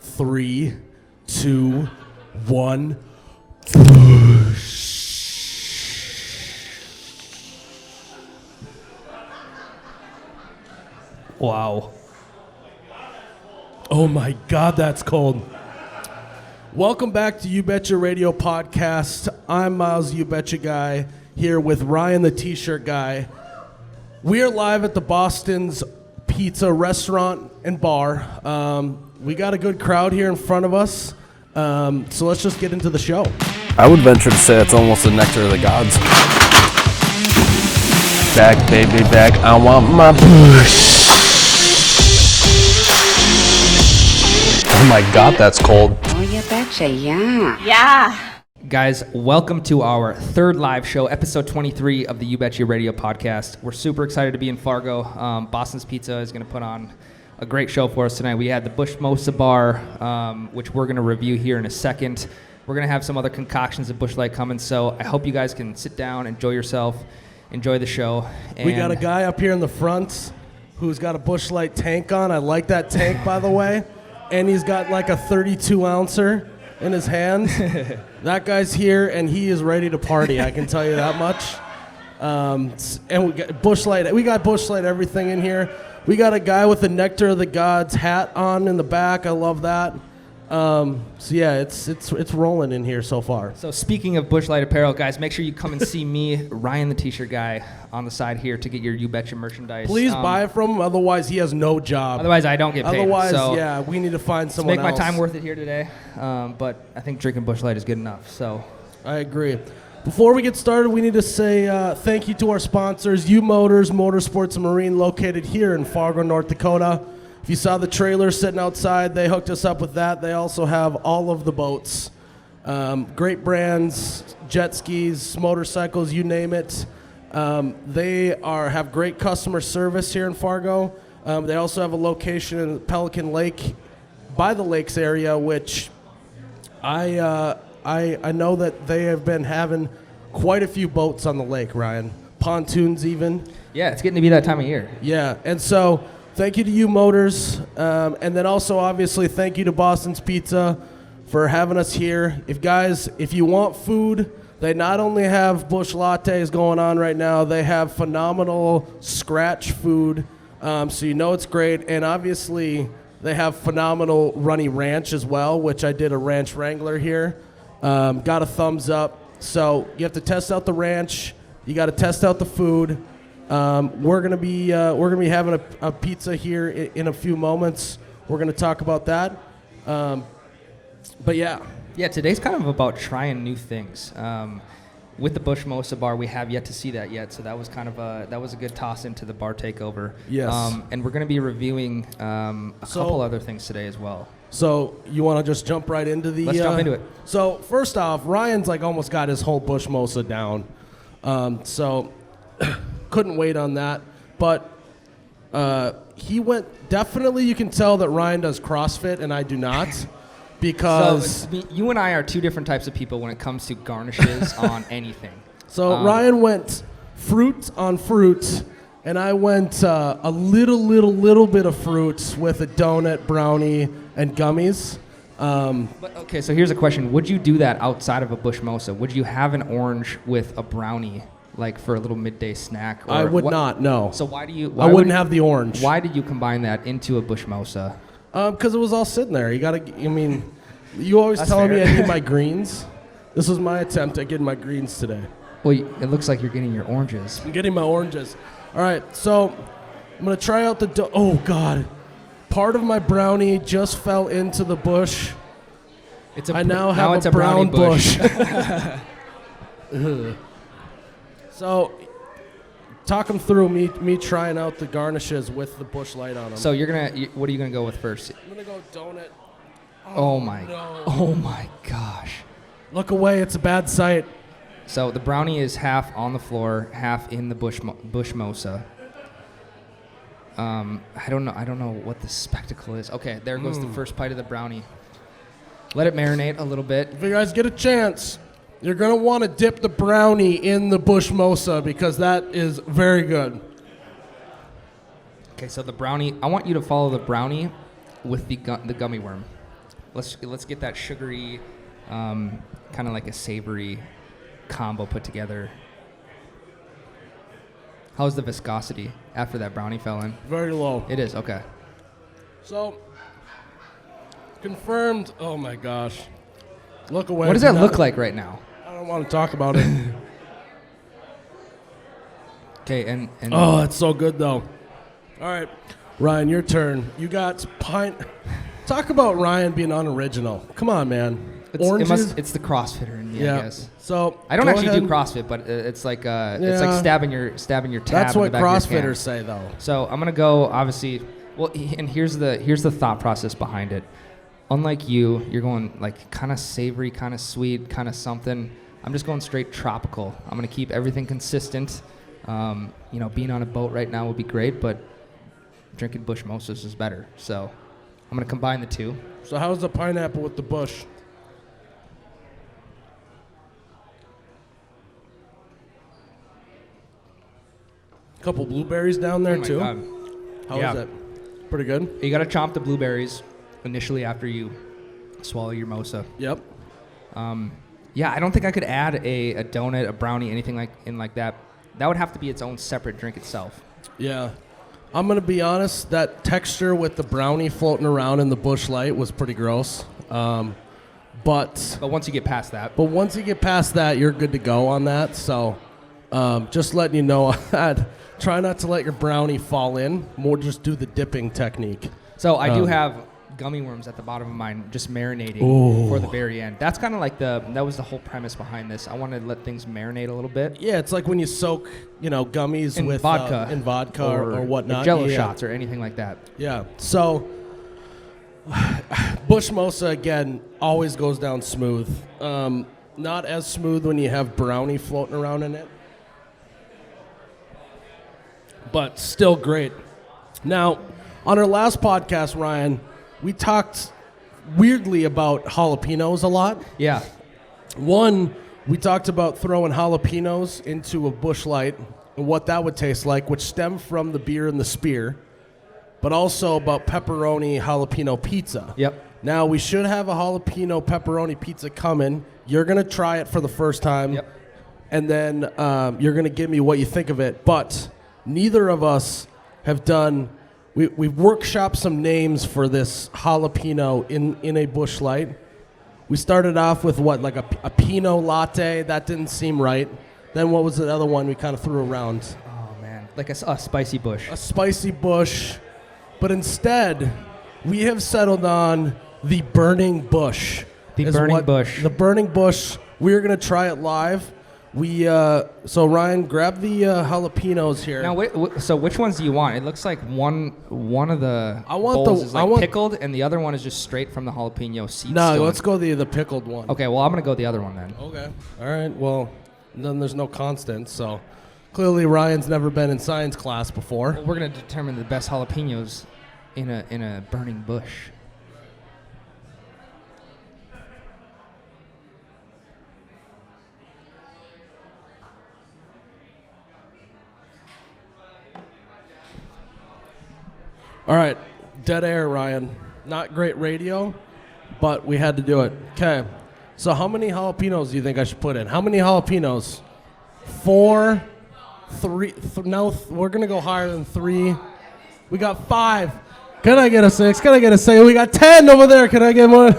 3, 2, 1. Wow. Oh my God, that's cold. Welcome back to You Betcha Radio Podcast. I'm Miles, You Betcha Guy, here with Ryan, the T-shirt guy. We are live at the Boston's Pizza Restaurant and Bar. We got a good crowd here in front of us, so let's just get into the show. I would venture to say it's almost the nectar of the gods. Back, baby, back. I want my Busch. Oh my God, that's cold. Oh, you betcha, yeah. Yeah. Guys, welcome to our third live show, episode 23 of the You Betcha Radio podcast. We're super excited to be in Fargo. Boston's Pizza is going to put on a great show for us tonight. We had the Busch Bar, which we're going to review here in a second. We're going to have some other concoctions of Busch Light coming, so I hope you guys can sit down, enjoy yourself, enjoy the show. And we got a guy up here in the front who's got a Busch Light tank on. I like that tank, by the way. And he's got like a 32-ouncer in his hand. That guy's here, and he is ready to party. I can tell you that much. And we got Busch Light. We got Busch Light everything in here. We got a guy with the Nectar of the Gods hat on in the back. I love that. So yeah, it's rolling in here so far. So speaking of Busch Light apparel, guys, make sure you come and see me, Ryan the T-shirt guy, on the side here to get your You Betcha merchandise. Please buy it from him, otherwise he has no job. Otherwise, I don't get paid. Otherwise, so yeah, we need to find someone make my else. time worth it here today. But I think drinking Busch Light is good enough. So I agree. Before we get started, we need to say thank you to our sponsors, U Motors, Motorsports and Marine, located here in Fargo, North Dakota. If you saw the trailer sitting outside, they hooked us up with that. They also have all of the boats. Great brands, jet skis, motorcycles, you name it. They have great customer service here in Fargo. They also have a location in Pelican Lake, by the lakes area, which I know that they have been having quite a few boats on the lake, Ryan. Pontoons even. yeah, it's getting to be that time of year. Yeah, and so thank you to U Motors, and then also obviously thank you to Boston's Pizza for having us here. If you want food, they not only have Busch lattes going on right now, they have phenomenal scratch food, so you know it's great, and obviously they have phenomenal runny ranch as well, which I did a ranch wrangler here. Got a thumbs up. So you have to test out the ranch. You got to test out the food. We're gonna be having a pizza here in a few moments. We're gonna talk about that. But yeah, today's kind of about trying new things. With the Busch Bar, we have yet to see that yet, so that was kind of a good toss into the bar takeover. Yes. And we're gonna be reviewing a couple other things today as well. So you want to just jump right into the? Let's jump into it. So first off, Ryan's like almost got his whole Busch down. So couldn't wait on that, but he went. Definitely, you can tell that Ryan does CrossFit and I do not, because you and I are two different types of people when it comes to garnishes on anything. So Ryan went fruit on fruit, and I went a little bit of fruit with a donut, brownie, and gummies. But okay, so here's a question: would you do that outside of a Busch Mosa? Would you have an orange with a brownie, like for a little midday snack? Or I would not. No. So why do you? I wouldn't have the orange. Why did you combine that into a Busch Mosa? Because it was all sitting there. You always telling me I need my greens. This was my attempt at getting my greens today. Well, it looks like you're getting your oranges. I'm getting my oranges. All right, so I'm gonna try out the. Oh God, part of my brownie just fell into the Busch. I now have a brown Busch. So, talk them through me trying out the garnishes with the Busch Light on them. So what are you gonna go with first? I'm gonna go donut. Oh my! No. Oh my gosh! Look away! It's a bad sight. So the brownie is half on the floor, half in the Busch Mosa. I don't know what the spectacle is. Okay, there goes the first bite of the brownie. Let it marinate a little bit. If you guys get a chance, you're going to want to dip the brownie in the Busch because that is very good. Okay, so the brownie, I want you to follow the brownie with the gummy worm. Let's get that sugary, kind of like a savory combo put together. How's the viscosity after that brownie fell in? Very low. It is, okay. So, confirmed. Oh my gosh. Look away. What does that look like right now? I don't want to talk about it. Okay, and Oh, it's so good though. All right, Ryan, your turn. You got pint. Talk about Ryan being unoriginal. Come on, man. Oranges. it's the CrossFitter in me, I guess. So I don't go actually ahead. do CrossFit, but it's like Yeah. stabbing your tab. That's in what the back of your CrossFitters can. say, though. So I'm gonna go obviously. Well, and here's the thought process behind it. Unlike you, you're going like kind of savory, kind of sweet, kind of something. I'm just going straight tropical. I'm gonna keep everything consistent. Being on a boat right now would be great, but drinking Busch Mimosas is better. So I'm gonna combine the two. So how's the pineapple with the Busch? Couple blueberries down there Oh my too. God. How Yeah. is it? Pretty good. You gotta chomp the blueberries initially after you swallow your mimosa. Yep. Yeah, I don't think I could add a donut, a brownie, anything like that. That would have to be its own separate drink itself. Yeah. I'm gonna be honest. That texture with the brownie floating around in the Busch Light was pretty gross. But But once you get past that, once you get past that, you're good to go on that. So just letting you know that. Try not to let your brownie fall in. More just do the dipping technique. so I do have gummy worms at the bottom of mine, just marinating for the very end. That's kind of like that was the whole premise behind this. I wanted to let things marinate a little bit. Yeah, it's like when you soak, gummies In with vodka. in vodka or whatnot. Jello Yeah. shots or anything like that. Yeah. So Busch Mosa again always goes down smooth. Not as smooth when you have brownie floating around in it, but still great. Now, on our last podcast, Ryan, we talked weirdly about jalapenos a lot. Yeah. One, we talked about throwing jalapenos into a Busch Light and what that would taste like, which stemmed from the beer and the spear, but also about pepperoni jalapeno pizza. Yep. Now, we should have a jalapeno pepperoni pizza coming. You're going to try it for the first time, Yep. and then you're going to give me what you think of it. But neither of us have done... We've workshopped some names for this jalapeno in a Busch Light. We started off with like a Pinot latte. That didn't seem right. Then what was the other one we kind of threw around? Oh man, like a spicy Busch. A spicy Busch. But instead, we have settled on the Burning Busch. The is Burning what- Busch. The Burning Busch. We're going to try it live. So Ryan, grab the jalapenos here. Now, so which ones do you want? It looks like one of the I want bowls the- is I like want- pickled, and the other one is just straight from the jalapeno seeds. No, still let's in. go the pickled one. Okay, well, I'm gonna go the other one then. Okay. All right. Well, then there's no constant. So clearly Ryan's never been in science class before. Well, we're gonna determine the best jalapenos in a burning bush. All right. Dead air, Ryan. Not great radio, but we had to do it. Okay. So how many jalapenos do you think I should put in? How many jalapenos? 4, 3. Now we're going to go higher than 3. We got 5. Can I get a 6? Can I get a 6? We got 10 over there. Can I get one?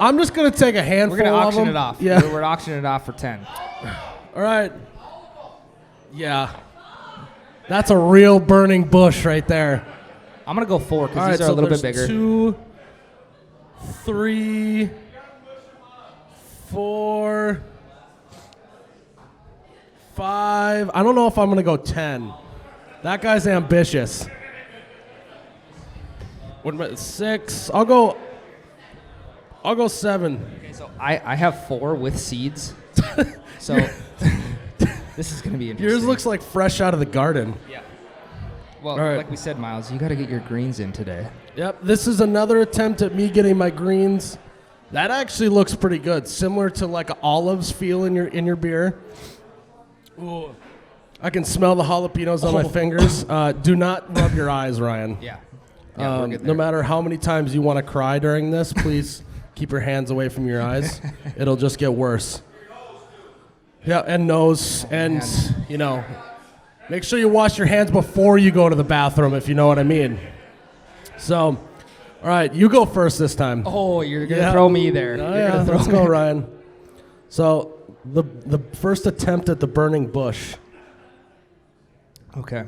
I'm just going to take a handful We're gonna of auction them. it off. Yeah. We're auctioning it off for 10. All right. Yeah. That's a real burning bush right there. I'm gonna go 4 All because right, these are so a little bit there's bigger. 2, 3, 4, 5. I don't know if I'm gonna go 10. That guy's ambitious. What about 6? I'll go 7. Okay, so I have 4 with seeds. So this is gonna be interesting. Yours looks like fresh out of the garden. Yeah. Well, All right. like we said, Miles, you got to get your greens in today. Yep, this is another attempt at me getting my greens. That actually looks pretty good, similar to like olives feel in your beer. Ooh. I can smell the jalapenos on my fingers. Do not rub your eyes, Ryan. Yeah. Yeah, we're good No there. matter how many times you want to cry during this, please keep your hands away from your eyes. It'll just get worse. Yeah, and nose, and make sure you wash your hands before you go to the bathroom, if you know what I mean. So, all right, you go first this time. Oh, you're gonna throw me there. Oh, You're yeah, gonna throw let's me. go, Ryan. So, the first attempt at the burning bush. Okay.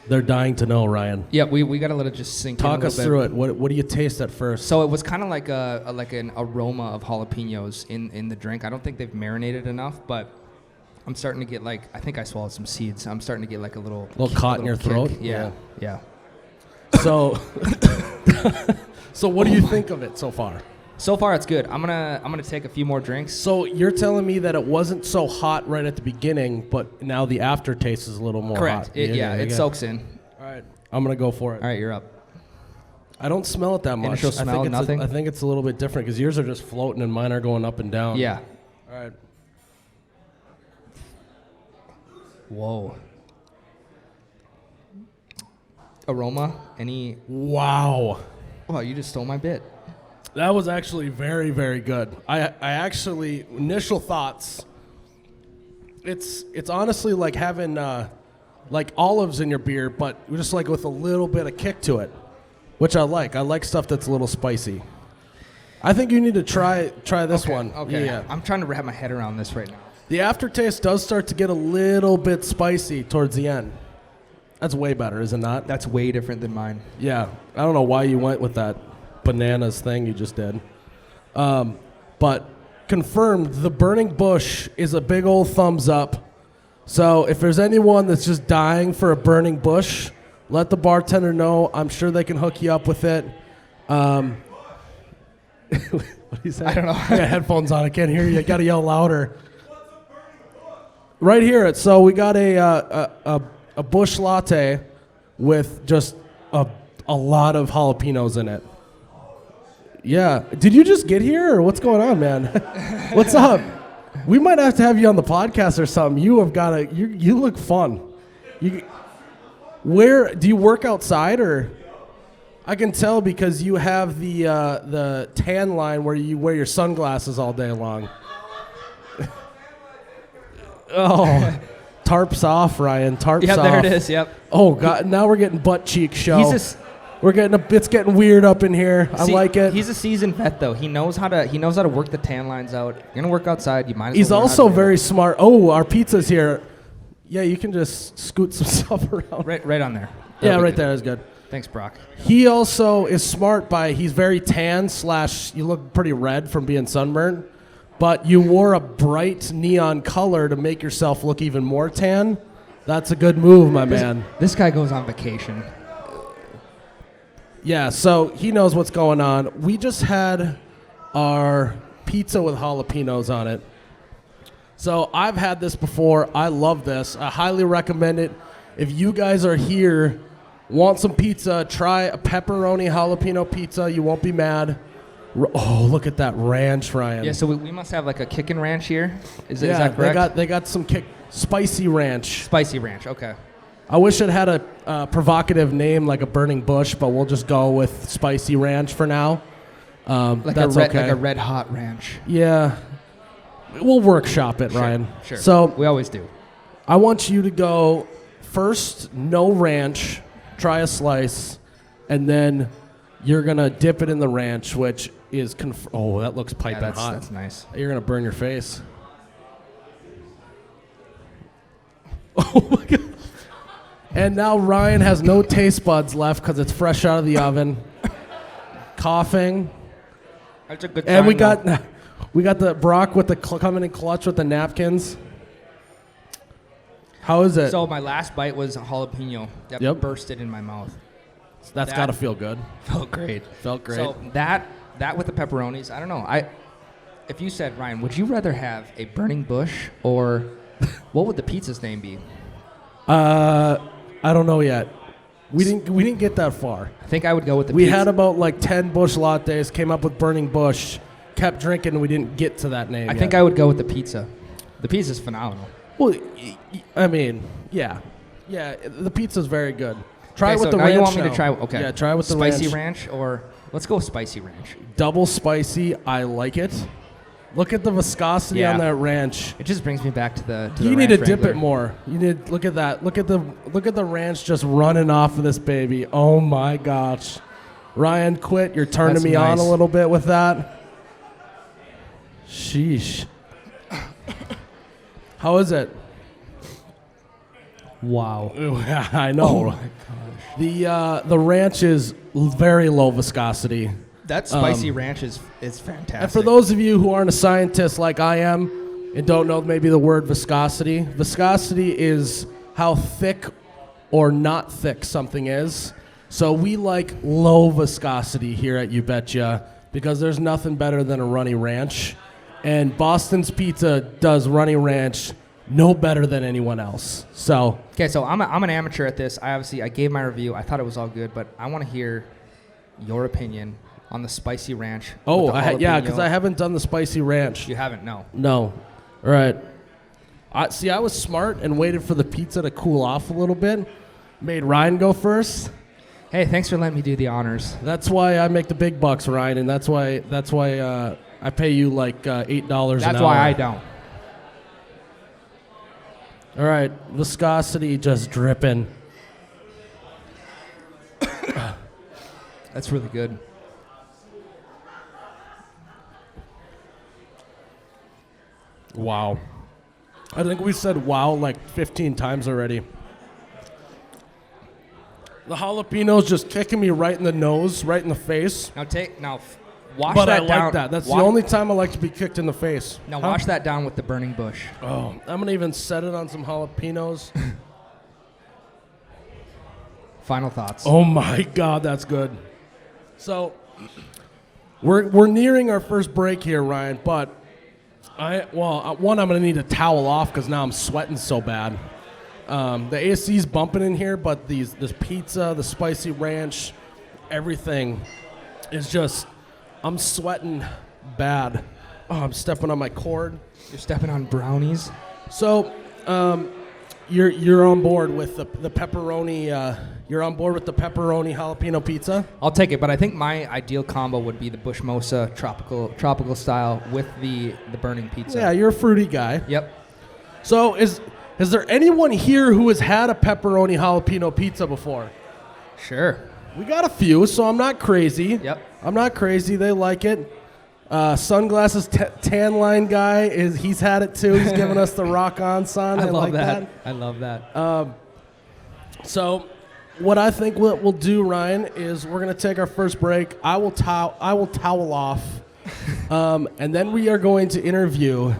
They're dying to know, Ryan. Yeah, we gotta let it just sink in a Talk little us bit. through it. What do you taste at first? So it was kind of like an aroma of jalapenos in the drink. I don't think they've marinated enough, but I'm starting to get I think I swallowed some seeds. I'm starting to get like a little caught in your kick. throat? Yeah. So, so what do you think of it so far? So far it's good. I'm gonna take a few more drinks. So you're telling me that it wasn't so hot right at the beginning, but now the aftertaste is a little more Correct. hot. It soaks in. All right, I'm gonna go for it. All right, you're up. I don't smell it that much. Initial smell, nothing? I think it's a little bit different because yours are just floating and mine are going up and down. Yeah. All right. Whoa. Aroma? Any? Wow. Wow, you just stole my bit. That was actually very, very good. I actually, initial thoughts, it's honestly like having like olives in your beer, but just like with a little bit of kick to it, which I like. I like stuff that's a little spicy. I think you need to try this one. Okay. Yeah. I'm trying to wrap my head around this right now. The aftertaste does start to get a little bit spicy towards the end. That's way better, is it not? That's way different than mine. Yeah. I don't know why you went with that bananas thing you just did. But confirmed, the Burning Bush is a big old thumbs up. So if there's anyone that's just dying for a Burning Bush, let the bartender know. I'm sure they can hook you up with it. What do you say? I don't know. I got headphones on. I can't hear you. I got to yell louder. Right here. So we got a Busch latte with just a lot of jalapenos in it. Yeah. Did you just get here, or what's going on, man? What's up? We might have to have you on the podcast or something. You have got you look fun. Where do you work outside, or? I can tell because you have the tan line where you wear your sunglasses all day long. Oh, tarps off, Ryan. Tarps off. Yeah, there it is. Yep. Oh God! Now we're getting butt cheek show. It's getting weird up in here. I like it. He's a seasoned vet, though. He knows how to work the tan lines out. You're gonna work outside. You might. As He's well learn also how to do very it. smart. Oh, our pizza's here. Yeah, you can just scoot some stuff around. Right on there. Yeah, That'll be right good. there is good. Thanks, Brock. He also is smart he's very tan / you look pretty red from being sunburned, but you wore a bright neon color to make yourself look even more tan. That's a good move, my man. This guy goes on vacation. Yeah, so he knows what's going on. We just had our pizza with jalapenos on it. So I've had this before. I love this. I highly recommend it. If you guys are here, want some pizza, try a pepperoni jalapeno pizza. You won't be mad. Oh, look at that ranch, Ryan. Yeah, so we must have like a kickin' ranch here. Is that correct? they got some spicy ranch. Spicy ranch. Okay. I wish it had a provocative name like a Burning Bush, but we'll just go with spicy ranch for now. That's okay. Like a red hot ranch. Yeah. We'll workshop it, Ryan. Sure. So we always do. I want you to go first, no ranch, try a slice, and then you're going to dip it in the ranch, which is oh, that looks piping hot. That's nice. You're going to burn your face. Oh, my God. And now Ryan has no taste buds left because it's fresh out of the oven. Coughing. That's a good And sign, we got the Brock with the coming in clutch with the napkins. How is it? So my last bite was a jalapeno that bursted in my mouth. That's got to feel good. Felt great. Felt great. So that with the pepperonis, I don't know. If you said, Ryan, would you rather have a Burning Bush or what would the pizza's name be? I don't know yet. We didn't get that far. I think I would go with the We pizza. had about like 10 Busch lattes, came up with Burning Bush, kept drinking, and we didn't get to that name I yet. think I would go with the pizza. The pizza's phenomenal. Well, I mean, yeah. Yeah, the pizza's very good. Try it with the now ranch. you want me now. to try? Okay. Yeah, try with the spicy ranch. or let's go spicy ranch. Double spicy. I like it. Look at the viscosity Yeah. on that ranch. It just brings me back to the. You need to dip it more. You need look at that. Look at the ranch just running off of this baby. Oh my gosh, Ryan, quit! You're turning That's me on a nice. little bit with that. Sheesh. How is it? Wow. Ooh, I know. Oh my gosh. The ranch is very low viscosity. That spicy ranch is fantastic. And for those of you who aren't a scientist like I am and don't know maybe the word viscosity, viscosity is how thick or not thick something is. So we like low viscosity here at You Betcha because there's nothing better than a runny ranch. And Boston's Pizza does runny ranch no better than anyone else. So okay, so I'm an amateur at this. I gave my review. I thought it was all good, but I want to hear your opinion on the spicy ranch. oh, with the yeah, jalapeno. because I haven't done the spicy ranch. You haven't? No. No. All right. I was smart and waited for the pizza to cool off a little bit. Made Ryan go first. Hey, thanks for letting me do the honors. That's why I make the big bucks, Ryan, and that's why I pay you like $8 an hour. That's why I don't. All right, viscosity just dripping. That's really good. Wow. I think we said wow like 15 times already. The jalapeno's just kicking me right in the nose, right in the face. Now wash But I that down. like that. That's the only time I like to be kicked in the face. Now Huh? wash that down with the burning bush. Oh, I'm gonna even set it on some jalapenos. Final thoughts. Oh my God, that's good. So we're nearing our first break here, Ryan. But I'm gonna need a towel off because now I'm sweating so bad. The AC's bumping in here, but this pizza, the spicy ranch, everything is just. I'm sweating bad. Oh, I'm stepping on my cord. You're stepping on brownies. So, you're on board with the pepperoni. You're on board with the pepperoni jalapeno pizza. I'll take it, but I think my ideal combo would be the Busch Mosa tropical style with the burning pizza. Yeah, you're a fruity guy. Yep. So, is there anyone here who has had a pepperoni jalapeno pizza before? Sure. We got a few, so I'm not crazy. Yep. I'm not crazy. They like it. Sunglasses tan line guy he's had it too. He's giving us the rock on sign. I love like that. I love that. So, what I think we'll do, Ryan, is we're gonna take our first break. I will towel off, and then we are going to interview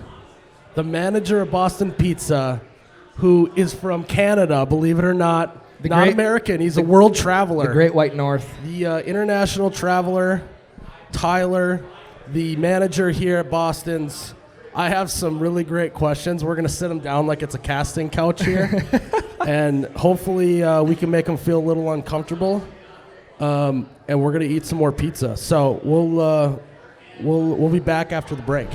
the manager of Boston Pizza, who is from Canada. Believe it or not, not American. He's a world traveler. The Great White North. The international traveler, Tyler, the manager here at Boston's. I have some really great questions. We're going to sit him down like it's a casting couch here. And hopefully we can make him feel a little uncomfortable. And we're going to eat some more pizza. So we'll be back after the break.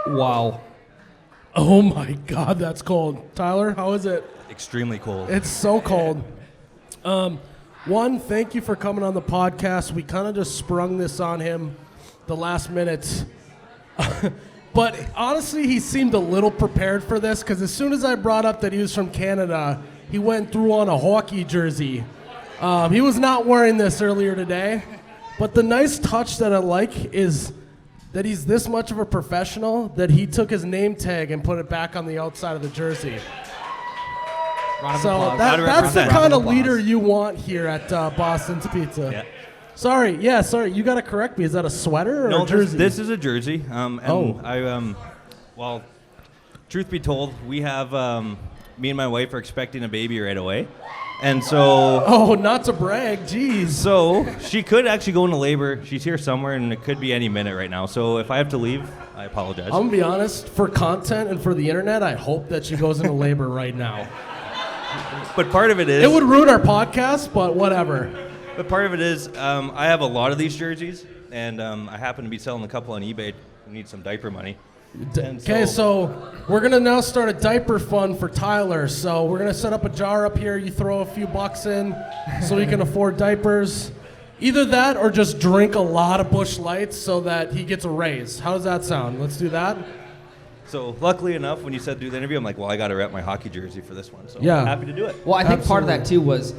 Wow. Oh my God, that's cold. Tyler, how is it? Extremely cold. It's so cold. One, thank you for coming on the podcast. We kind of just sprung this on him the last minute. But honestly, he seemed a little prepared for this because as soon as I brought up that he was from Canada, he went through on a hockey jersey. He was not wearing this earlier today. But the nice touch that I like is that he's this much of a professional that he took his name tag and put it back on the outside of the jersey. So that's the kind of leader you want here at Boston's Pizza. Yeah. Sorry. You got to correct me. Is that a sweater or No, a jersey? this is a jersey. Oh. Well, truth be told, we have me and my wife are expecting a baby right away, and so. Oh, not to brag. Jeez. So she could actually go into labor. She's here somewhere, and it could be any minute right now. So if I have to leave, I apologize. I'm gonna be honest. For content and for the internet, I hope that she goes into labor right now. But part of it is. It would ruin our podcast, but whatever. But part of it is, I have a lot of these jerseys, and I happen to be selling a couple on eBay. I need some diaper money. And Okay, so we're gonna now start a diaper fund for Tyler. So we're gonna set up a jar up here. You throw a few bucks in, so he can afford diapers. Either that, or just drink a lot of Busch Lights so that he gets a raise. How does that sound? Let's do that. So luckily enough, when you said do the interview, I'm like, well, I got to rep my hockey jersey for this one. So Yeah. I'm happy to do it. Well, I think part of that Absolutely. too was,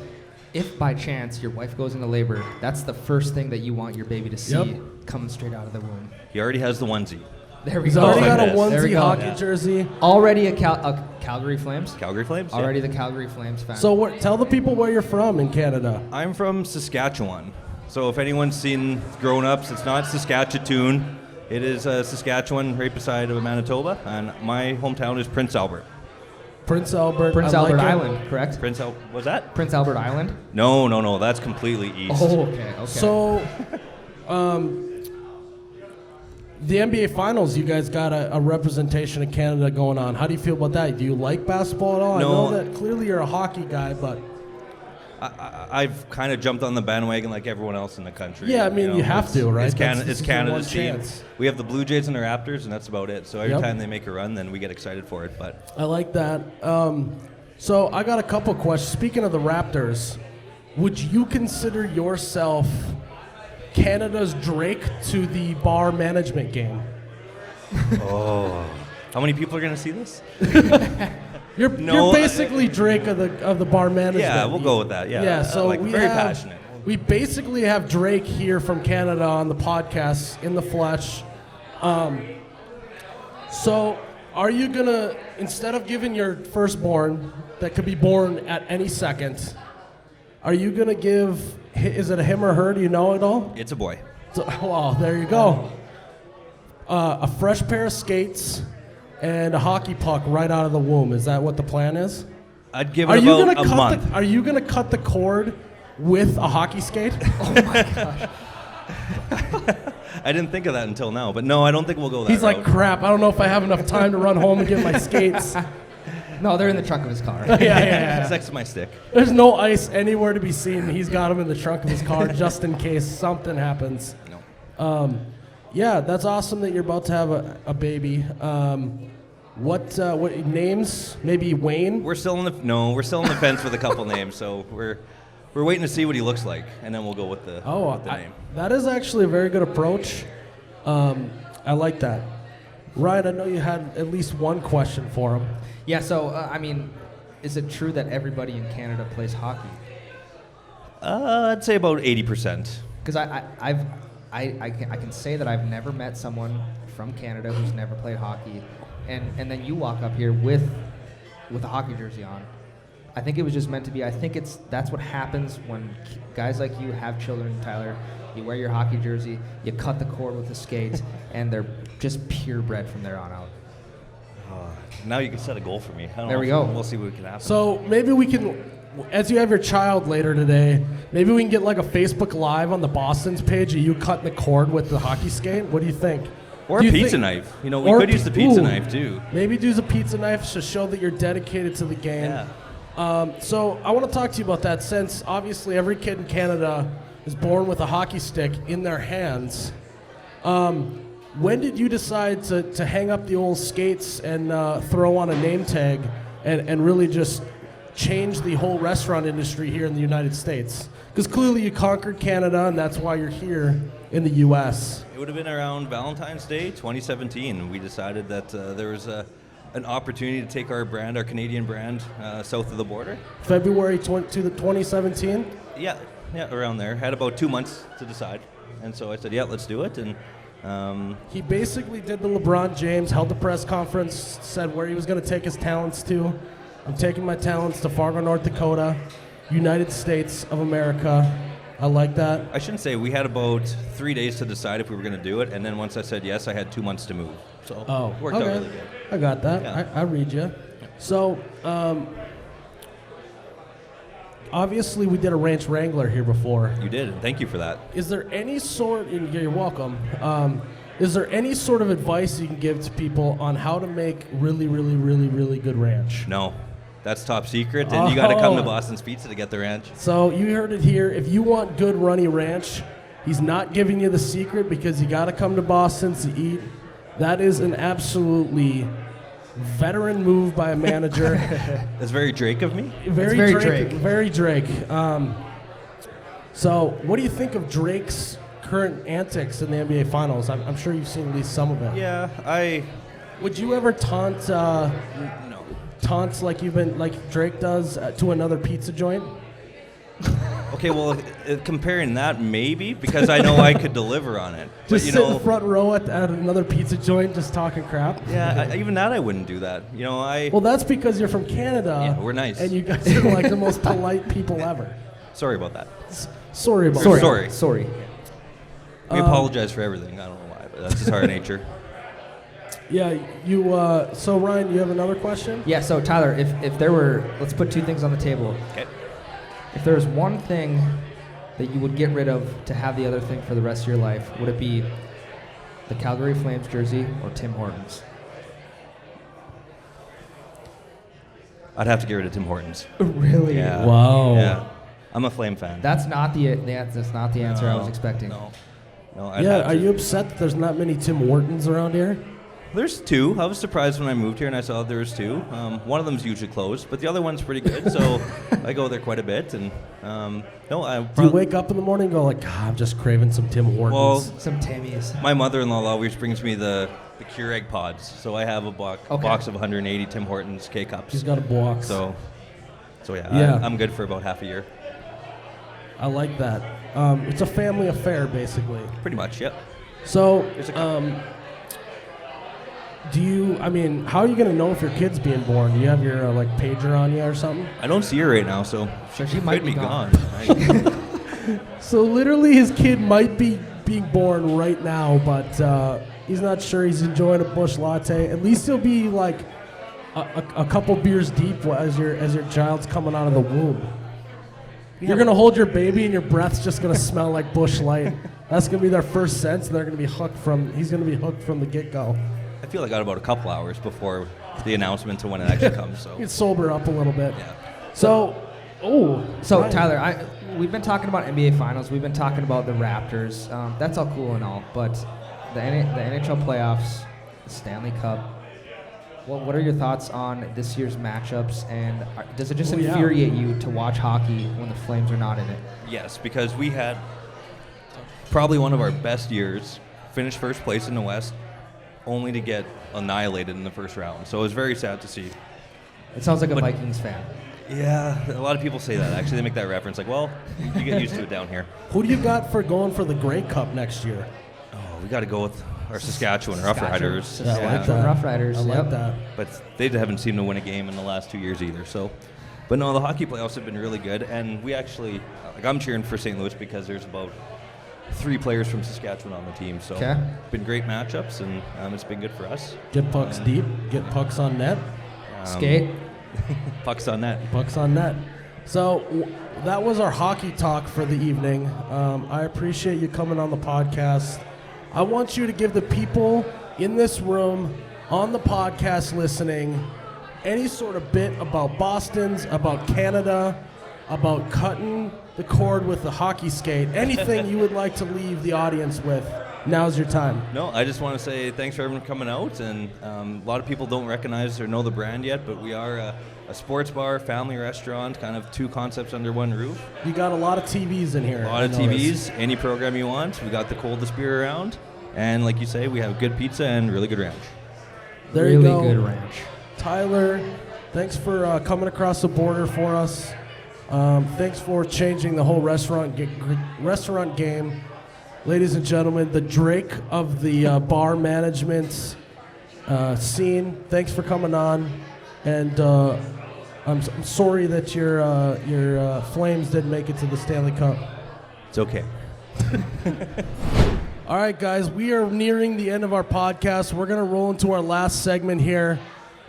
if by chance your wife goes into labor, that's the first thing that you want your baby to see Yep. coming straight out of the womb. He already has the onesie. There we He's go. already like got a this. There we onesie go. hockey Yeah. jersey. Already a Calgary Flames. Calgary Flames? Yeah. Already the Calgary Flames fan. So tell the people where you're from in Canada. I'm from Saskatchewan. So if anyone's seen Grown Ups, it's not Saskatchewan. It is Saskatchewan, right beside of Manitoba. And my hometown is Prince Albert. Prince Albert. Prince I Albert like it. Island, correct? Was that? Prince Albert Island. No. That's completely east. Oh, okay. So, the NBA Finals, you guys got a representation of Canada going on. How do you feel about that? Do you like basketball at all? No. I know that clearly you're a hockey guy, but I've kind of jumped on the bandwagon like everyone else in the country. Yeah, I mean, you have to, right? It's, This it's is your Canada's one team. chance. We have the Blue Jays and the Raptors, and that's about it. So every Yep. time they make a run, then we get excited for it. But I like that. So I got a couple questions. Speaking of the Raptors, would you consider yourself Canada's Drake to the bar management game? how many people are going to see this? You're No, basically Drake of the bar management. Yeah, we'll go with that. Yeah. Yeah, so like, we very have, passionate. We basically have Drake here from Canada on the podcast in the flesh. So are you gonna, instead of giving your firstborn that could be born at any second, are you gonna give, is it a him or her? Do you know it all? It's a boy. So, well, there you go. A fresh pair of skates and a hockey puck right out of the womb. Is that what the plan is? I'd give Are it you about gonna a cut month. are you gonna cut the cord with a hockey skate? I didn't think of that until now, but no, I don't think we'll go that He's like, route. crap. I don't know if I have enough time to run home and get my skates. No, they're in the trunk of his car. Yeah. It's next to my stick. There's no ice anywhere to be seen. He's got them in the trunk of his car just in case something happens. No. Yeah, that's awesome that you're about to have a baby. What names? Maybe Wayne. We're still on the fence with a couple names, so we're waiting to see what he looks like, and then we'll go with the name. That is actually a very good approach. I like that. Ryan, I know you had at least one question for him. Yeah, so, I mean, is it true that everybody in Canada plays hockey? I'd say about 80%. Because I can say that I've never met someone from Canada who's never played hockey, and then you walk up here with a hockey jersey on. I think it was just meant to be. I think that's what happens when guys like you have children, Tyler. You wear your hockey jersey, you cut the cord with the skate, and they're just purebred from there on out. Now you can set a goal for me. I don't There know we if- go. We'll see what can happen. So maybe we can, as you have your child later today, maybe we can get like a Facebook Live on the Boston's page of you cutting the cord with the hockey skate. What do you think? Or Do a you pizza think- knife. You know, or we could use the pizza ooh. knife too. Maybe use a pizza knife to show that you're dedicated to the game. Yeah. So I want to talk to you about that, since obviously every kid in Canada is born with a hockey stick in their hands. When did you decide to hang up the old skates and throw on a name tag and really just change the whole restaurant industry here in the United States? Because clearly you conquered Canada, and that's why you're here in the U.S. It would have been around Valentine's Day 2017. We decided that there was an opportunity to take our brand, our Canadian brand, south of the border. February 2017? Yeah, around there. Had about 2 months to decide. And so I said, yeah, let's do it. And He basically did the LeBron James, held the press conference, said where he was going to take his talents to. I'm taking my talents to Fargo, North Dakota, United States of America. I like that. I shouldn't say, we had about 3 days to decide if we were going to do it. And then once I said yes, I had 2 months to move. So it worked out really good. I got that. Yeah. I read you. So, obviously, we did a Ranch Wrangler here before. You did, and thank you for that. Is there any sort, and you're welcome, is there any sort of advice you can give to people on how to make really, really, really, really good ranch? No, that's top secret, and you got to come to Oh. Boston's Pizza to get the ranch. So you heard it here. If you want good runny ranch, he's not giving you the secret, because you got to come to Boston to eat That is an absolutely veteran move by a manager. That's very Drake of me. Very, very Drake. Drake. Very Drake. So, what do you think of Drake's current antics in the NBA Finals? I'm sure you've seen at least some of it. Yeah, Would you ever taunt no. taunts like Drake does to another pizza joint? Okay, well, comparing that maybe because I know I could deliver on it. Just but sit in the front row at another pizza joint, just talking crap. yeah, even that I wouldn't do that. Well, that's because you're from Canada. Yeah, we're nice. And you guys are like the most polite people ever. Sorry about that. Sorry about Sorry. that. Sorry. We apologize for everything. I don't know why, but that's just our nature. Yeah, you. So Ryan, you have another question? Yeah, so Tyler, if there were, let's put two things on the table. Okay. If there was one thing that you would get rid of to have the other thing for the rest of your life, would it be the Calgary Flames jersey or Tim Hortons? I'd have to get rid of Tim Hortons. Really? Yeah. Wow. Yeah. I'm a Flame fan. That's not the answer I was expecting. No. Yeah, are you upset that there's not many Tim Hortons around here? There's two. I was surprised when I moved here and I saw there was two. One of them's usually closed, but the other one's pretty good, so I go there quite a bit. And Do you wake up in the morning and go like, God, I'm just craving some Tim Hortons? Well, Some Timmy's. my mother-in-law always brings me the Keurig pods, so I have a box of 180 Tim Hortons K-Cups. She's got a box. So Yeah. I'm good for about half a year. I like that. It's a family affair, basically. Pretty much, yep. So, There's a couple. how are you going to know if your kid's being born? Do you have your, pager on you or something? I don't see her right now, so So she could might be be gone. So, literally, his kid might be being born right now, but he's not sure he's enjoying a Busch latte. At least he'll be, a couple beers deep as your child's coming out of the womb. You're going to hold your baby and your breath's just going to smell like Busch Light. That's going to be their first sense, and he's going to be hooked from the get-go. I feel like I got about a couple hours before the announcement to when it actually comes. So You sober up a little bit. yeah. So Ryan. Tyler, we've been talking about NBA Finals. We've been talking about the Raptors. That's all cool and all, but the NHL playoffs, the Stanley Cup. What are your thoughts on this year's matchups? And does it just infuriate you to watch hockey when the Flames are not in it? Yes, because we had probably one of our best years, finished first place in the West, only to get annihilated in the first round. So it was very sad to see. It sounds like a Vikings fan. Yeah, a lot of people say that. Actually, they make that reference. Like, well, you get used to it down here. Who do you got for going for the Grey Cup next year? Oh, we got to go with our Saskatchewan Rough Riders. Yeah, I like that. Rough Riders. I like Yep. that. But they haven't seemed to win a game in the last 2 years either. So, but no, the hockey playoffs have been really good, and we actually, I'm cheering for St. Louis because there's about 3 players from Saskatchewan on the team. So, it's been great matchups, and it's been good for us. Get pucks deep. Get pucks on net. Skate. Pucks on net. Pucks on net. So that was our hockey talk for the evening. I appreciate you coming on the podcast. I want you to give the people in this room, on the podcast listening, any sort of bit about Boston's, about Canada, about cutting the cord with the hockey skate, anything you would like to leave the audience with. Now's your time. No, I just want to say thanks for everyone coming out, and a lot of people don't recognize or know the brand yet, but we are a sports bar, family restaurant, kind of 2 concepts under one roof. You got a lot of TVs in here. A lot of TVs, any program you want. We got the coldest beer around, and like you say, we have good pizza and really good ranch. There you go. Really good ranch. Tyler, thanks for coming across the border for us. Thanks for changing the whole restaurant game. Ladies and gentlemen, the Drake of the bar management scene. Thanks for coming on, and I'm sorry that your Flames didn't make it to the Stanley Cup. It's okay. All right, guys, we are nearing the end of our podcast. We're gonna roll into our last segment here.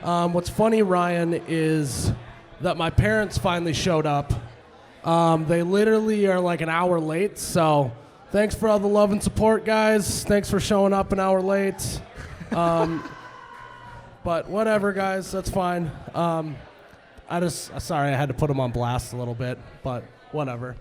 What's funny, Ryan, is that my parents finally showed up. They literally are like an hour late, so. Thanks for all the love and support, guys. Thanks for showing up an hour late. But whatever, guys. That's fine. Sorry, I had to put them on blast a little bit, but whatever.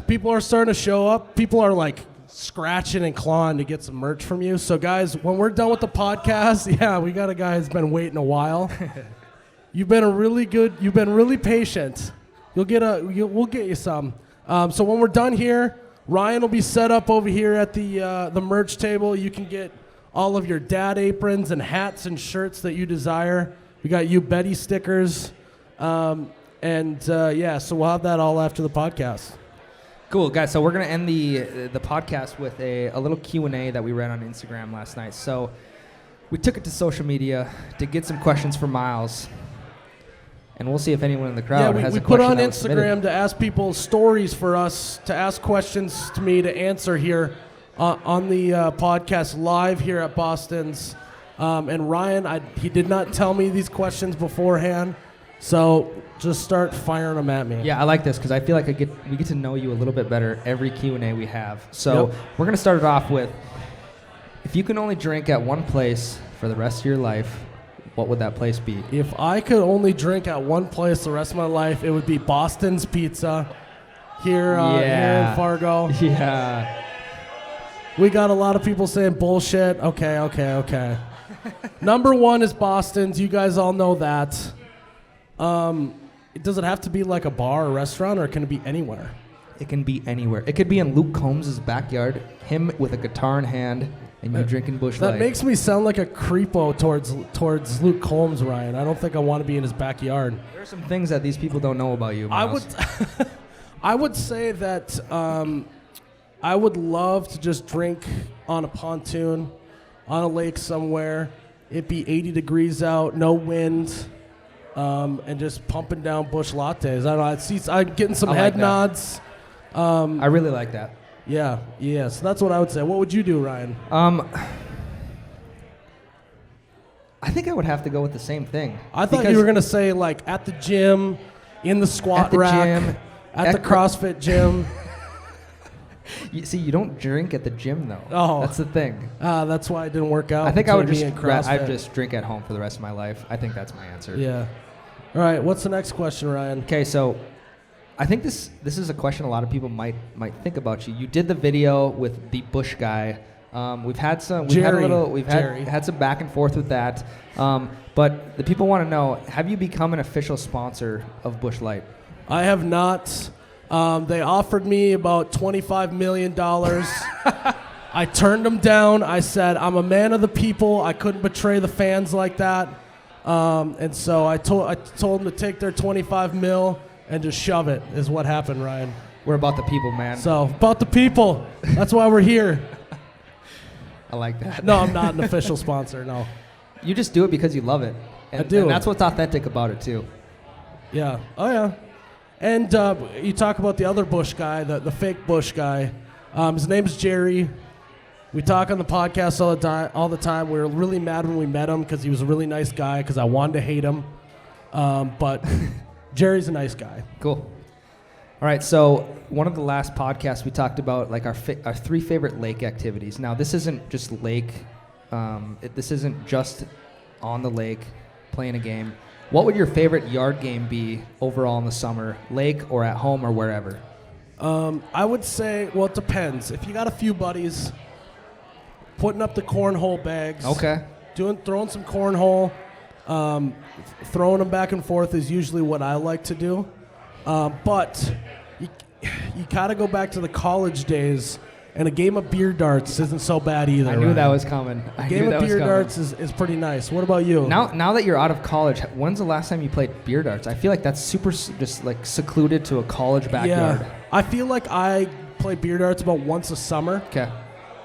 People are starting to show up. People are like scratching and clawing to get some merch from you. So, guys, when we're done with the podcast, yeah, we got a guy who's been waiting a while. You've been really patient. We'll get you some. So when we're done here, Ryan will be set up over here at the merch table. You can get all of your dad aprons and hats and shirts that you desire. We got You Betty stickers. So we'll have that all after the podcast. Cool, guys. So we're going to end the podcast with a little Q&A that we ran on Instagram last night. So we took it to social media to get some questions for Miles. And we'll see if anyone in the crowd has a question. We put on that was Instagram submitted. to ask people stories for us, to ask questions to me to answer here on the podcast live here at Boston's. And Ryan, he did not tell me these questions beforehand, so just start firing them at me. Yeah, I like this because I feel like we get to know you a little bit better every Q&A we have. So We're going to start it off with, if you can only drink at one place for the rest of your life, what would that place be? If I could only drink at one place the rest of my life, it would be Boston's Pizza here in Fargo. Yeah. We got a lot of people saying bullshit. Okay. Number one is Boston's. You guys all know that. Does it have to be like a bar or restaurant, or can it be anywhere? It can be anywhere. It could be in Luke Combs' backyard, him with a guitar in hand, and you drinking Busch Light. That makes me sound like a creepo towards Luke Combs, Ryan. I don't think I want to be in his backyard. There are some things that these people don't know about you, Miles. I would say that I would love to just drink on a pontoon, on a lake somewhere. It'd be 80 degrees out, no wind, and just pumping down Busch lattes. I don't know. I'm getting some head nods. I really like that. Yeah. So that's what I would say. What would you do, Ryan? I think I would have to go with the same thing. I thought you were going to say, like, at the gym, in the squat rack, at the CrossFit gym. You don't drink at the gym, though. Oh. That's the thing. That's why it didn't work out. I think I would I'd just drink at home for the rest of my life. I think that's my answer. Yeah. All right, what's the next question, Ryan? Okay, so I think this is a question a lot of people might think about you. You did the video with the Busch guy. We've had some back and forth with that. But the people want to know, have you become an official sponsor of Busch Light? I have not. They offered me about $25 million. I turned them down. I said, I'm a man of the people. I couldn't betray the fans like that. And so I told them to take their 25 mil and just shove it, is what happened, Ryan. We're about the people, man. So, about the people. That's why we're here. I like that. No, I'm not an official sponsor, no. You just do it because you love it. I do. And that's what's authentic about it, too. Yeah. Oh, yeah. And you talk about the other Busch guy, the fake Busch guy. His name's Jerry. We talk on the podcast all the time. We were really mad when we met him because he was a really nice guy because I wanted to hate him. But Jerry's a nice guy. Cool. All right, so one of the last podcasts we talked about like our 3 favorite lake activities. Now, this isn't just lake. This isn't just on the lake playing a game. What would your favorite yard game be overall in the summer, lake or at home or wherever? I would say, well, it depends. If you got a few buddies, putting up the cornhole bags. Okay. Throwing some cornhole, throwing them back and forth is usually what I like to do. But you gotta go back to the college days, and a game of beer darts isn't so bad either. I knew that was coming. A game of beer darts is pretty nice. What about you? Now that you're out of college, when's the last time you played beer darts? I feel like that's super just like secluded to a college backyard. Yeah. I feel like I play beer darts about once a summer. Okay.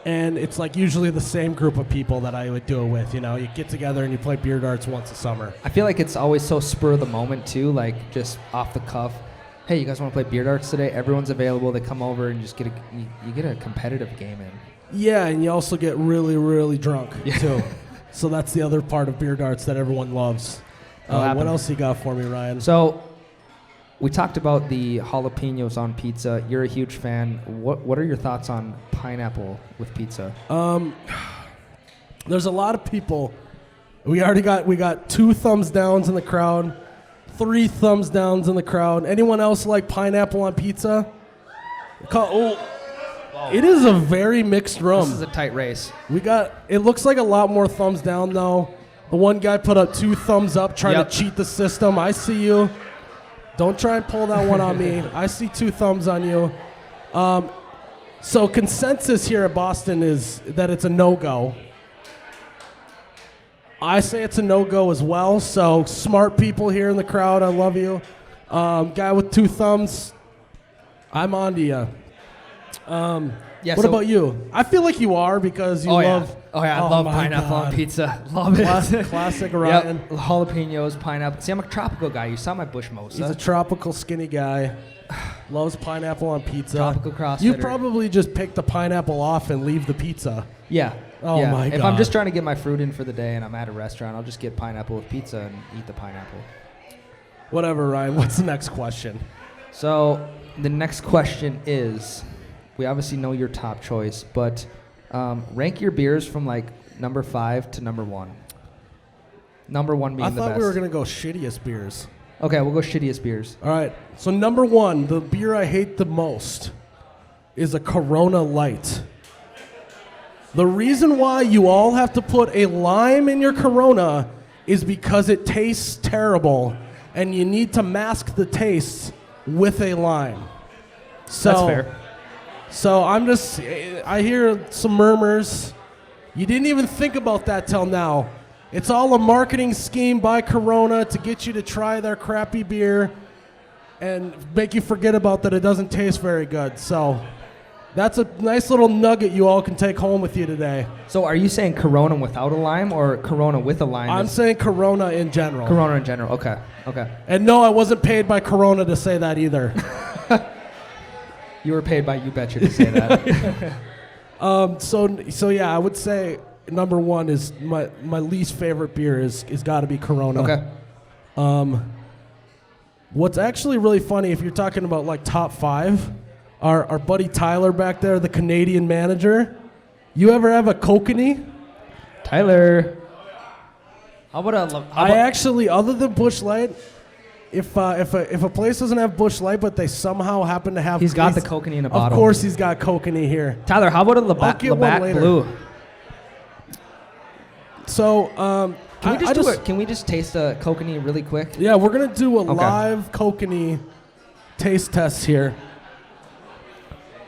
And it's like usually the same group of people that I would do it with. You know, you get together and you play beer darts once a summer. I feel like it's always so spur of the moment too, like just off the cuff. Hey, you guys want to play beer darts today? Everyone's available. They come over and just you get a competitive game in. Yeah, and you also get really, really drunk too. So that's the other part of beer darts that everyone loves. What else you got for me, Ryan? So we talked about the jalapenos on pizza. You're a huge fan. What are your thoughts on pineapple with pizza? There's a lot of people. We got 2 thumbs downs in the crowd, 3 thumbs downs in the crowd. Anyone else like pineapple on pizza? Oh, It is a very mixed room. This is a tight race. It looks like a lot more thumbs down, though. The one guy put up 2 thumbs up trying to cheat the system. I see you. Don't try and pull that one on me. I see 2 thumbs on you. So consensus here at Boston is that it's a no-go. I say it's a no-go as well. So smart people here in the crowd, I love you. Guy with 2 thumbs, I'm on to you. What about you? I feel like you are because you love... I love pineapple on pizza. Love it. Classic Ryan. Yep. Jalapenos, pineapple. See, I'm a tropical guy. You saw my Busch Mosa. He's a tropical skinny guy. Loves pineapple on pizza. Tropical CrossFitter. You probably just pick the pineapple off and leave the pizza. Yeah. Oh my God. If I'm just trying to get my fruit in for the day and I'm at a restaurant, I'll just get pineapple with pizza and eat the pineapple. Whatever, Ryan. What's the next question? So the next question is, we obviously know your top choice, but rank your beers from like number 5 to number 1. Number 1 being the best. I thought we were going to go shittiest beers. Okay, we'll go shittiest beers. All right. So number 1, the beer I hate the most is a Corona Light. The reason why you all have to put a lime in your Corona is because it tastes terrible, and you need to mask the taste with a lime. So, that's fair. So I hear some murmurs. You didn't even think about that till now. It's all a marketing scheme by Corona to get you to try their crappy beer and make you forget about that it doesn't taste very good. So that's a nice little nugget you all can take home with you today. So are you saying Corona without a lime or Corona with a lime? I'm saying Corona in general. Corona in general. Okay. And no, I wasn't paid by Corona to say that either. You were paid by You Betcha to say that. So yeah, I would say number 1 is my least favorite beer is got to be Corona. Okay. What's actually really funny, if you're talking about like top 5, our buddy Tyler back there, the Canadian manager. You ever have a kokanee? Tyler. How about actually, other than Busch Light, if a place doesn't have Busch Light, but they somehow happen to have... He's got the kokanee in a bottle. Of course he's got kokanee here. Tyler, how about a Labatt Blue? So, can we just taste a kokanee really quick? Yeah, we're going to do a live kokanee taste test here.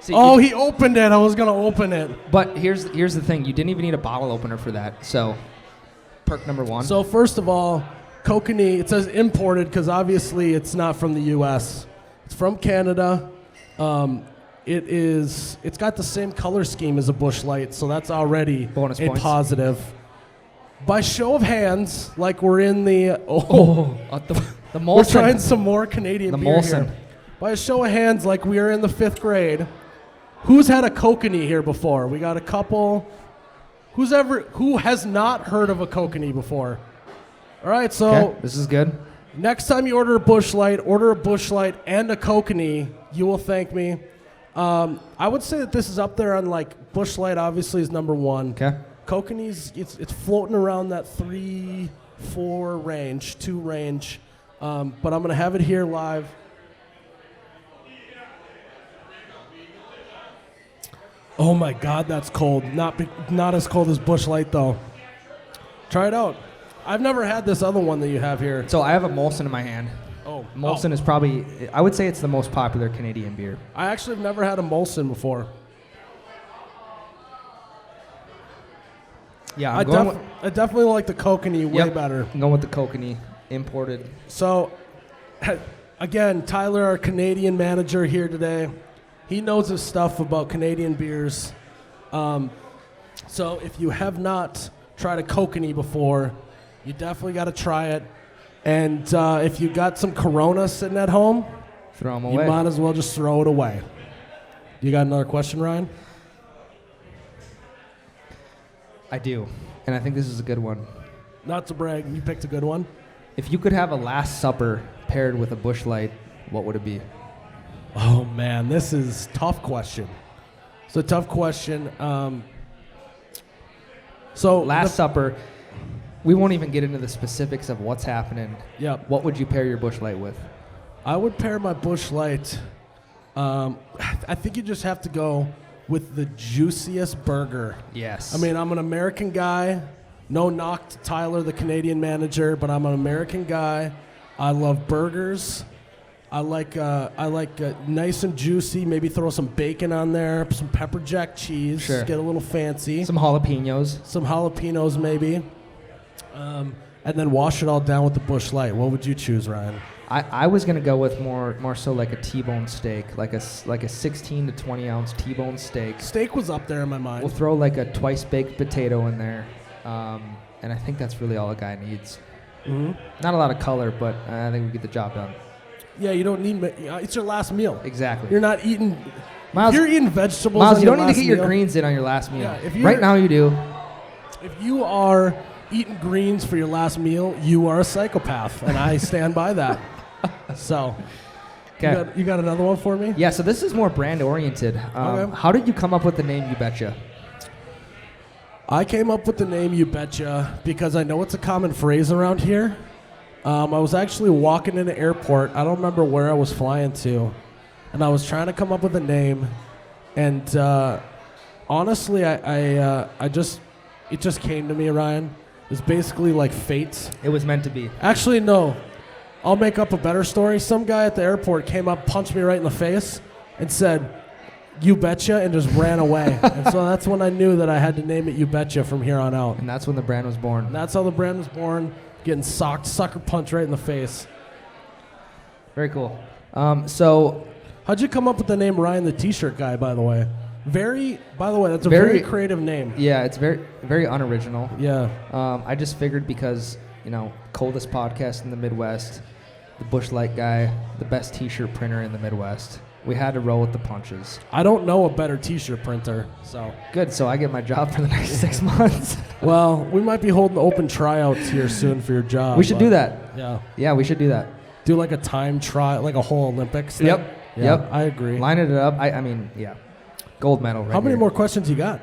See, he opened it. I was going to open it. But here's the thing. You didn't even need a bottle opener for that. So, perk number 1. So, first of all, kokanee, it says imported because obviously it's not from the U.S. It's from Canada. It's got the same color scheme as a Busch Light, so that's already bonus a points. Positive. By show of hands, like we're in the the Molson. We're trying some more Canadian beer Molson. here. By a show of hands, like we are in the 5th grade, who's had a kokanee here before? We got a couple. Who has not heard of a kokanee before? All right, so this is good. Next time you order a Busch Light and a kokanee, you will thank me. I would say that this is up there on like Busch Light. Obviously, is number 1. Okay. Kokanee's it's floating around that 3, 4 range, 2 range, but I'm gonna have it here live. Oh my God, that's cold. Not as cold as Busch Light though. Try it out. I've never had this other one that you have here. So I have a Molson in my hand. Molson is probably, I would say it's the most popular Canadian beer. I actually have never had a Molson before. Yeah, I definitely like the kokanee way better. I'm going with the kokanee, imported. So, again, Tyler, our Canadian manager here today, he knows his stuff about Canadian beers. So if you have not tried a kokanee before, you definitely got to try it. And if you got some Corona sitting at home, throw them away. You might as well just throw it away. You got another question, Ryan? I do, and I think this is a good one. Not to brag, you picked a good one. If you could have a Last Supper paired with a Busch Light, what would it be? Oh man, this is a tough question. It's a tough question. So Last Supper, we won't even get into the specifics of what's happening. Yep. What would you pair your Busch Light with? I would pair my Busch Light. I think you just have to go with the juiciest burger. Yes. I mean, I'm an American guy. No knock to Tyler, the Canadian manager, but I'm an American guy. I love burgers. I like nice and juicy. Maybe throw some bacon on there, some pepper jack cheese. Sure. Get a little fancy. Some jalapenos. Some jalapenos maybe. And then wash it all down with the Busch Light. What would you choose, Ryan? I was gonna go with more so like a T-bone steak, like a 16 to 20 ounce T-bone steak. Steak was up there in my mind. We'll throw like a twice baked potato in there, and I think that's really all a guy needs. Mm-hmm. Not a lot of color, but I think we get the job done. Yeah, you don't need. It's your last meal. Exactly. You're not eating. Miles, you're eating vegetables. Miles, on you your don't need to last get your meal. greens in on your last meal. Yeah, if right now you do. If you are eating greens for your last meal, you are a psychopath, and I stand by that. So, Okay. you got another one for me? Yeah. So this is more brand oriented. Okay. How did you come up with the name You Betcha? I came up with the name You Betcha because I know it's a common phrase around here. I was actually walking in an airport. I don't remember where I was flying to, and I was trying to come up with a name. And honestly, it just came to me, Ryan. It's basically like fate. It was meant to be. Actually, no. I'll make up a better story. Some guy at the airport came up, punched me right in the face, and said, "You betcha," and just ran away. And so that's when I knew that I had to name it You Betcha from here on out. And that's when the brand was born. And that's how the brand was born, getting sucker punched right in the face. Very cool. So How'd you come up with the name Ryan the T-shirt guy, by the way? That's a very creative name. Yeah, it's very, very unoriginal. Yeah. I just figured because, coldest podcast in the Midwest, the Busch Light guy, the best T-shirt printer in the Midwest. We had to roll with the punches. I don't know a better T-shirt printer, so. Good, so I get my job for the next 6 months. Well, we might be holding open tryouts here soon for your job. We should do that. Yeah. Yeah, we should do that. Do like a time trial, like a whole Olympics thing. Yep. Yeah, Yep. I agree. Line it up. I mean, yeah. Gold medal right How many here. more questions you got?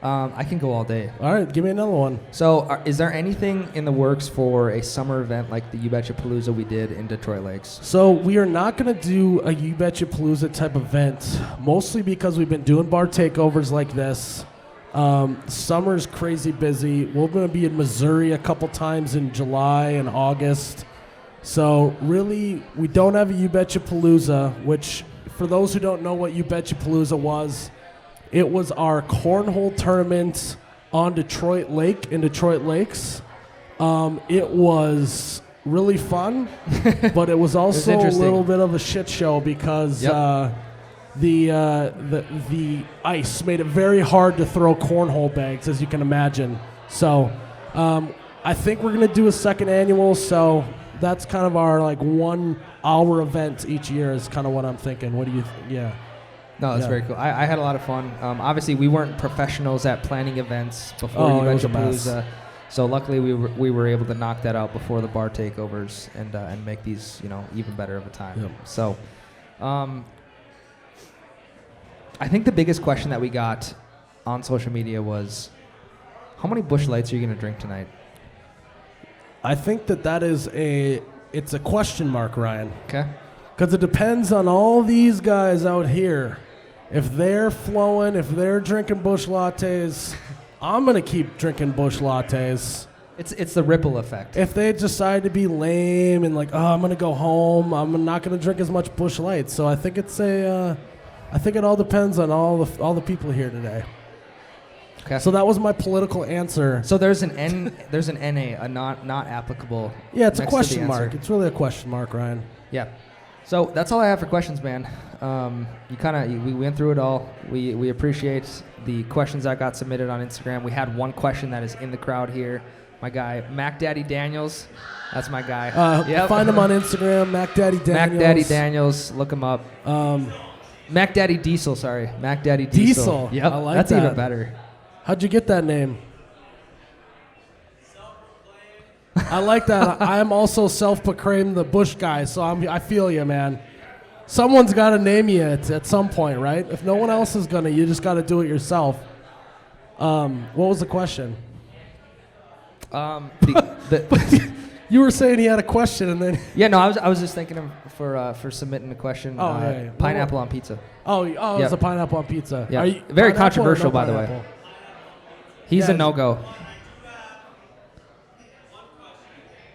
I can go all day. All right, give me another one. So, is there anything in the works for a summer event like the You Betcha Palooza we did in Detroit Lakes? So we are not going to do a You Betcha Palooza type event, mostly because we've been doing bar takeovers like this. Summer's crazy busy. We're going to be in Missouri a couple times in July and August. So really, we don't have a You Betcha Palooza, which for those who don't know what You Betcha Palooza was, it was our cornhole tournament on Detroit Lake in Detroit Lakes. It was really fun, but it was also a little bit of a shit show because the ice made it very hard to throw cornhole bags, as you can imagine. So I think we're gonna do a second annual. So that's kind of our 1 hour event each year is kind of what I'm thinking. What do you? Yeah. No, that's very cool. I had a lot of fun. Obviously, we weren't professionals at planning events before You Betcha Palooza, so luckily we were able to knock that out before the bar takeovers and make these even better of a time. Yep. So, I think the biggest question that we got on social media was, how many Busch Lights are you going to drink tonight? I think that is it's a question mark, Ryan. Okay. Because it depends on all these guys out here. If they're flowing, if they're drinking Busch lattes, I'm going to keep drinking Busch lattes. It's the ripple effect. If they decide to be lame and I'm going to go home, I'm not going to drink as much Busch Lights. So I think I think it all depends on all the people here today. Okay. So that was my political answer. So there's an NA, a not applicable. Yeah, it's a next to the question mark. answer. It's really a question mark, Ryan. Yeah. So that's all I have for questions, man. We went through it all. We appreciate the questions that got submitted on Instagram. We had one question that is in the crowd here. My guy, Mac Daddy Daniels. That's my guy. Find him on Instagram, Mac Daddy Daniels. Mac Daddy Daniels. Look him up. Mac Daddy Diesel, sorry. Mac Daddy Diesel. Diesel. Yep, I like that's that. even better. How'd you get that name? I like that. I'm also self-proclaimed the Busch guy, so I feel you, man. Someone's got to name you at some point, right? If no one else is going to, you just got to do it yourself. What was the question? The You were saying he had a question, and then Yeah, no, I was just thanking him for submitting a question. yeah. Pineapple on pizza. It's Yep. a pineapple on pizza. Yeah. Are you, Very pineapple or controversial, no by the way. pineapple? He's Yeah, a no-go.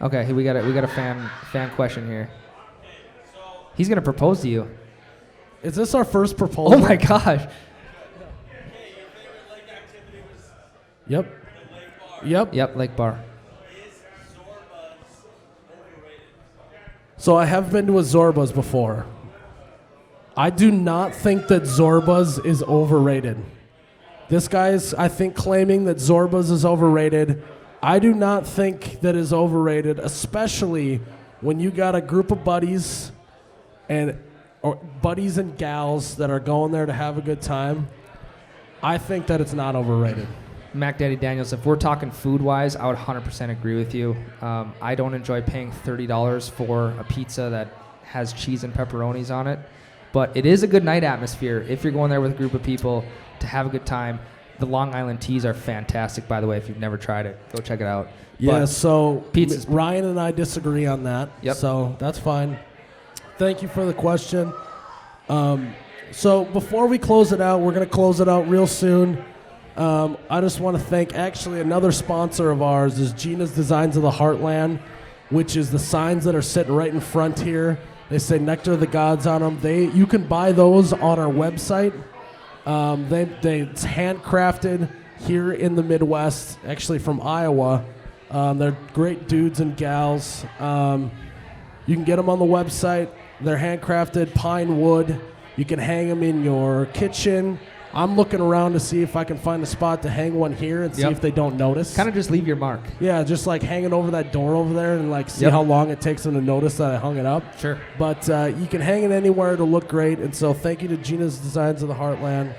Okay, we got a fan question here. He's gonna propose to you. Is this our first proposal? Oh my gosh. Yep. Yep, Lake Bar. So I have been to a Zorba's before. I do not think that Zorba's is overrated. This guy is, I think, claiming that Zorba's is overrated. I do not think that is overrated, especially when you got a group of buddies or buddies and gals that are going there to have a good time. I think that it's not overrated. Mac Daddy Daniels, if we're talking food-wise, I would 100% agree with you. I don't enjoy paying $30 for a pizza that has cheese and pepperonis on it, but it is a good night atmosphere if you're going there with a group of people to have a good time. The Long Island teas are fantastic, by the way. If you've never tried it, go check it out. Yeah, But so pizza's- Ryan and I disagree on that. Yep. So that's fine. Thank you for the question. So before we close it out, we're going to close it out real soon. I just want to thank actually another sponsor of ours is Gina's Designs of the Heartland, which is the signs that are sitting right in front here. They say Nectar of the Gods on them. You can buy those on our website. It's handcrafted here in the Midwest, actually from Iowa. They're great dudes and gals. You can get them on the website. They're handcrafted, pine wood. You can hang them in your kitchen. I'm looking around to see if I can find a spot to hang one here and see Yep. if they don't notice. kind of just leave your mark. Yeah, just like hanging over that door over there and like see Yep. how long it takes them to notice that I hung it up. Sure. But you can hang it anywhere. It'll look great. And so thank you to Gina's Designs of the Heartland.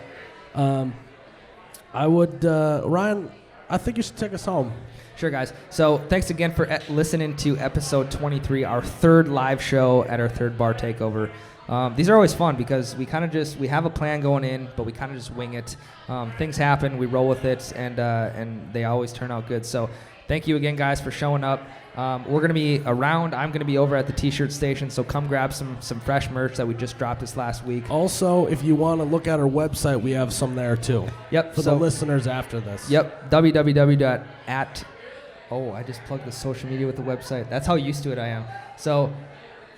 I would, Ryan, I think you should take us home. Sure, guys. So thanks again for listening to episode 23, our third live show at our third bar takeover. These are always fun because we kind of we have a plan going in, but we kind of just wing it. Things happen, we roll with it, and they always turn out good. So thank you again, guys, for showing up. We're going to be around. I'm going to be over at the T-shirt station, so come grab some fresh merch that we just dropped this last week. Also, if you want to look at our website, we have some there too. Yep. For the listeners after this. Yep. Oh, I just plugged the social media with the website. That's how used to it I am. So,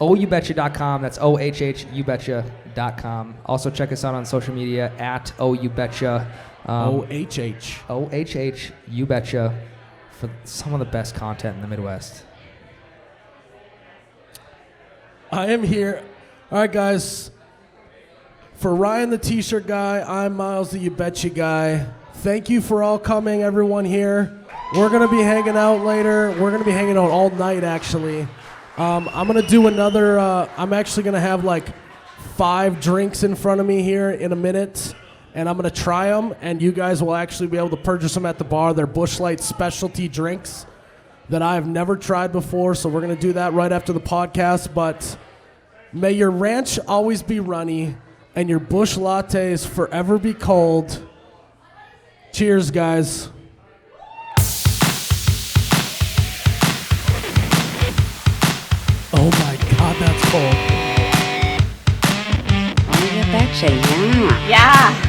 OUBetcha.com. That's OHHUBetcha.com. Also, check us out on social media at OUBetcha. OHH. OHHUBetcha for some of the best content in the Midwest. I am here. All right, guys. For Ryan, the T-shirt guy, I'm Miles, the You Betcha guy. Thank you for all coming, everyone here. We're going to be hanging out later. We're going to be hanging out all night, actually. I'm going to do another, I'm actually going to have like 5 drinks in front of me here in a minute, and I'm going to try them, and you guys will actually be able to purchase them at the bar. They're Busch Light specialty drinks that I have never tried before, so we're going to do that right after the podcast. But may your ranch always be runny, and your Busch lattes forever be cold. Cheers, guys. Oh my God, that's cold. Oh, you betcha, yeah. Yeah.